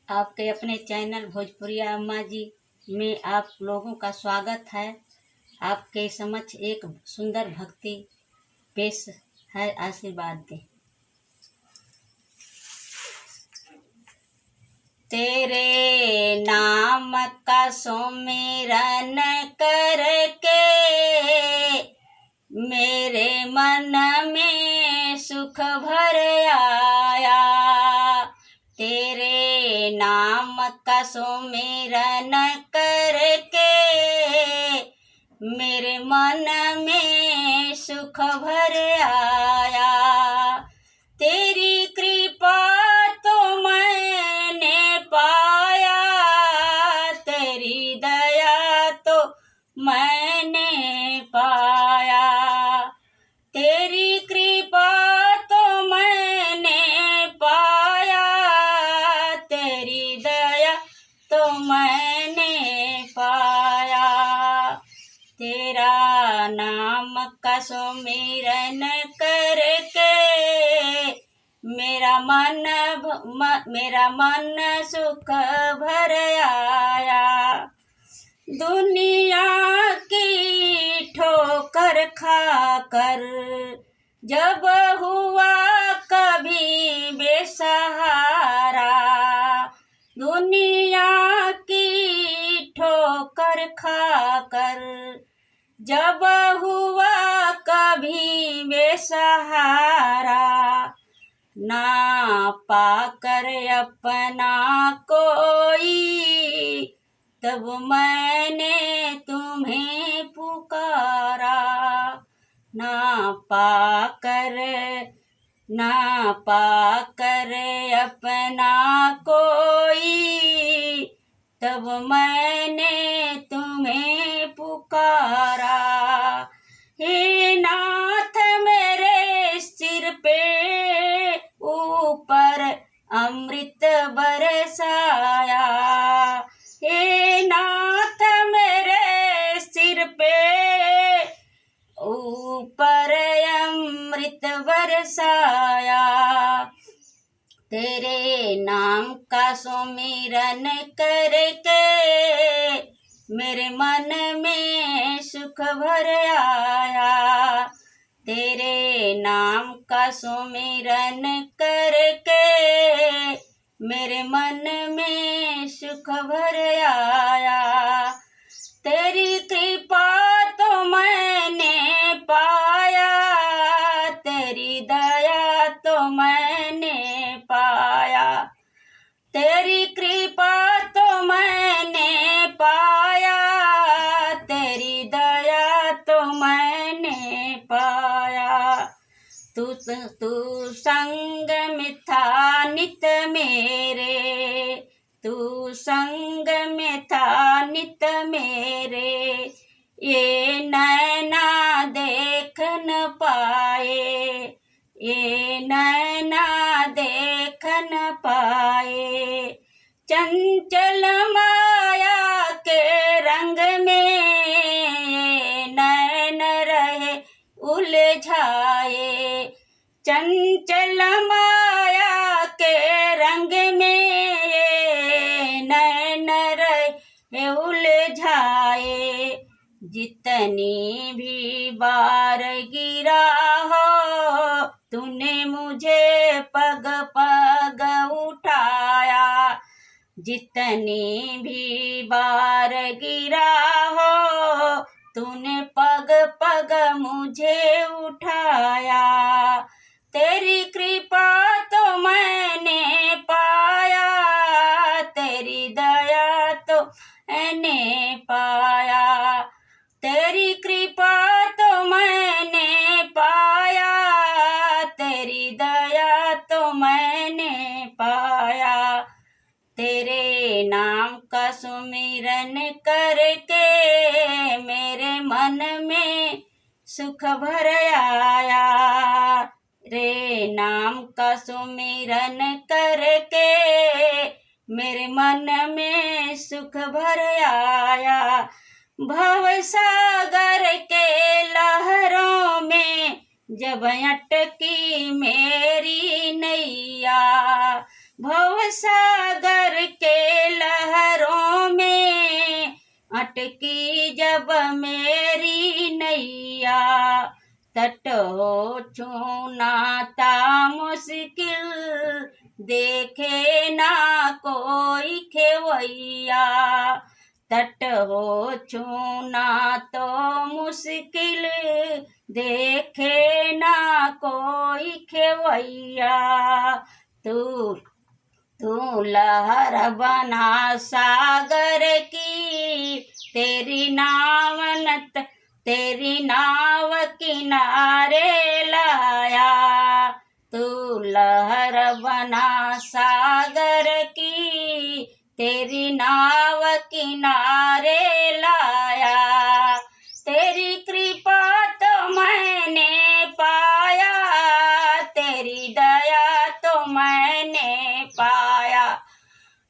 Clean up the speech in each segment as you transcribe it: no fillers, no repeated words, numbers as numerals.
आपके अपने चैनल भोजपुरिया अम्मा जी में आप लोगों का स्वागत है। आपके समक्ष एक सुंदर भक्ति पेश है, आशीर्वाद दें। तेरे नाम का सुमिरन करके मेरे मन में सुख भर आया। तेरे नाम का सुमिरन करके मेरे मन में सुख भर आया। तेरी कृपा तो मैंने पाया, तेरी दया तो मैंने पाया। तेरी कृपा तो मैंने पाया, तेरी दया तो मैंने पाया। तेरा नाम का सुमिरन करके मेरा मन सुख भर आया। दुनिया की ठोकर खाकर जब हुआ कभी बेसहारा, दुनिया की ठोकर खाकर जब हुआ कभी बेसहारा, ना पाकर अपना कोई तब मैंने तुम्हें पुकारा। ना पाकर अपना कोई तब मैंने तुम्हें पुकारा। हे नाथ मेरे सिर पे ऊपर अमृत बरसाया। हे नाथ मेरे सिर पे ऊपर अमृत बरसाया। तेरे नाम का सुमिरन करके मेरे मन में सुख भर आया। तेरे नाम का सुमिरन करके मेरे मन में सुख भर आया। तेरी कृपा तो मैंने पाया, तेरी दया तो मैंने पाया। तेरी कृपा तो मैंने पाया, तेरी दया तो मैंने पाया। तू संग में था नित मेरे, तू संग में था नित मेरे। ये नैना देख न पाए, ये नैना देख न पाए। चंचल माया के रंग में नैन रहे उलझाए। चंचल माया के रंग में नैन रहे उलझाए। जितनी भी बार गिरा हो तूने मुझे पग पग उठाया। जितनी भी बार गिरा हो तूने पग पग मुझे उठाया। तेरी कृपा तो मैंने पाया, तेरी दया तो मैंने पाया। तेरी कृपा तो मैंने पाया, तेरी दया तो मैंने पाया। तेरे नाम का सुमिरन करके मेरे मन में सुख भर आया। रे नाम का सुमिरन करके मेरे मन में सुख भर आया। भव सागर के लहरों में जब अटकी मेरी नैया, भवसागर के लहरों में अटकी जब मेरी नैया, तट हो छूना था मुश्किल, देखे ना कोई खेवैया। तट हो छूना तो मुश्किल, देखे ना कोई खेवैया। तू लहर बना सागर की, तेरी नाव किनारे लाया। तू लहर बना सागर की, तेरी नाव किनारे लाया। तेरी कृपा तो मैंने पाया, तेरी दया तो मैंने पाया।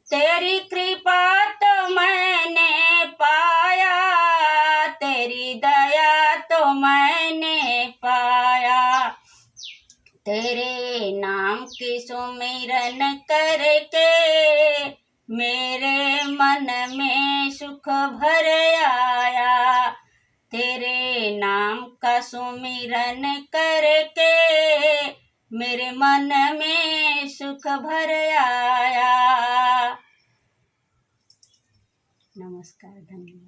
तेरी कृपा तो मैंने पाया, तेरी दया तो मैंने पाया। तेरे नाम की सुमिरन करके मेरे मन में सुख भर आया। तेरे नाम का सुमिरन करके मेरे मन में सुख भर आया। नमस्कार, धन्यवाद।